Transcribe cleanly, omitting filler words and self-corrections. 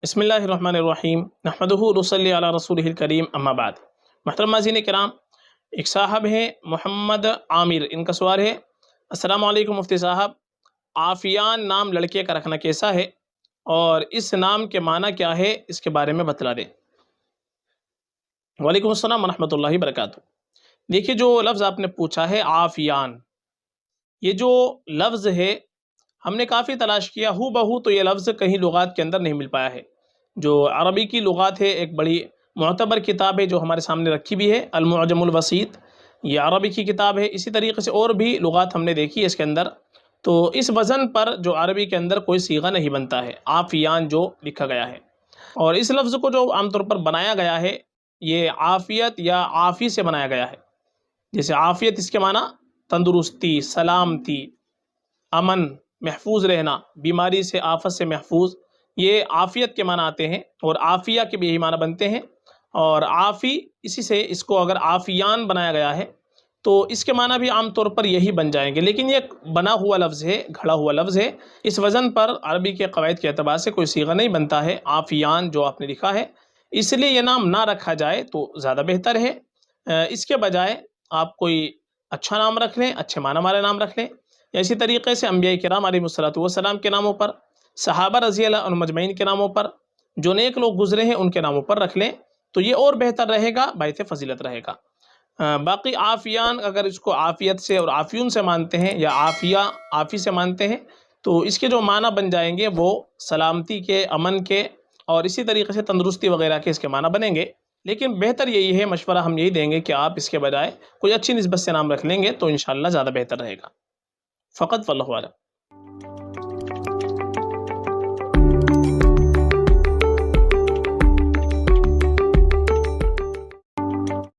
بسم اللہ الرحمن الرحیم نحمدہ ونصلی علی رسولہ الکریم اما بعد۔ محترم ناظرین کرام، ایک صاحب ہیں محمد عامر، ان کا سوال ہے: السلام علیکم مفتی صاحب، عافیان نام لڑکے کا رکھنا کیسا ہے اور اس نام کے معنی کیا ہے، اس کے بارے میں بتلا دیں۔ وعلیکم السلام ورحمۃ اللہ وبرکاتہ۔ دیکھیے، جو لفظ آپ نے پوچھا ہے عافیان، یہ جو لفظ ہے ہم نے کافی تلاش کیا، ہو بہو تو یہ لفظ کہیں لغات کے اندر نہیں مل پایا ہے۔ جو عربی کی لغات ہے، ایک بڑی معتبر کتاب ہے جو ہمارے سامنے رکھی بھی ہے، المعجم الوسیط، یہ عربی کی کتاب ہے۔ اسی طریقے سے اور بھی لغات ہم نے دیکھی ہے اس کے اندر، تو اس وزن پر جو عربی کے اندر کوئی صیغہ نہیں بنتا ہے، عافیان جو لکھا گیا ہے۔ اور اس لفظ کو جو عام طور پر بنایا گیا ہے، یہ عافیت یا عافی سے بنایا گیا ہے۔ جیسے عافیت، اس کے معنی تندرستی، سلامتی، امن، محفوظ رہنا، بیماری سے، آفت سے محفوظ، یہ عافیت کے معنی آتے ہیں، اور عافیہ کے بھی یہی معنی بنتے ہیں۔ اور عافی، اسی سے اس کو اگر عافیان بنایا گیا ہے تو اس کے معنی بھی عام طور پر یہی بن جائیں گے، لیکن یہ بنا ہوا لفظ ہے، گھڑا ہوا لفظ ہے، اس وزن پر عربی کے قواعد کے اعتبار سے کوئی صیغہ نہیں بنتا ہے عافیان جو آپ نے لکھا ہے، اس لیے یہ نام نہ رکھا جائے تو زیادہ بہتر ہے۔ اس کے بجائے آپ کوئی اچھا نام رکھ لیں، اچھے معنی والے نام رکھ لیں، یا اسی طریقے سے انبیاء کرام علیہ الصلوۃ والسلام کے ناموں پر، صحابہ رضی اللہ عنہم اجمعین کے ناموں پر، جو نیک لوگ گزرے ہیں ان کے ناموں پر رکھ لیں تو یہ اور بہتر رہے گا، باعث فضیلت رہے گا۔ باقی عافیان، اگر اس کو عافیت سے اور عافیون سے مانتے ہیں یا عافیہ، عافی سے مانتے ہیں، تو اس کے جو معنی بن جائیں گے وہ سلامتی کے، امن کے، اور اسی طریقے سے تندرستی وغیرہ کے اس کے معنی بنیں گے۔ لیکن بہتر یہی ہے، مشورہ ہم یہی دیں گے کہ آپ اس کے بجائے کوئی اچھی نسبت سے نام رکھ لیں گے تو انشاءاللہ زیادہ بہتر رہے گا۔ فقط واللہ اعلم۔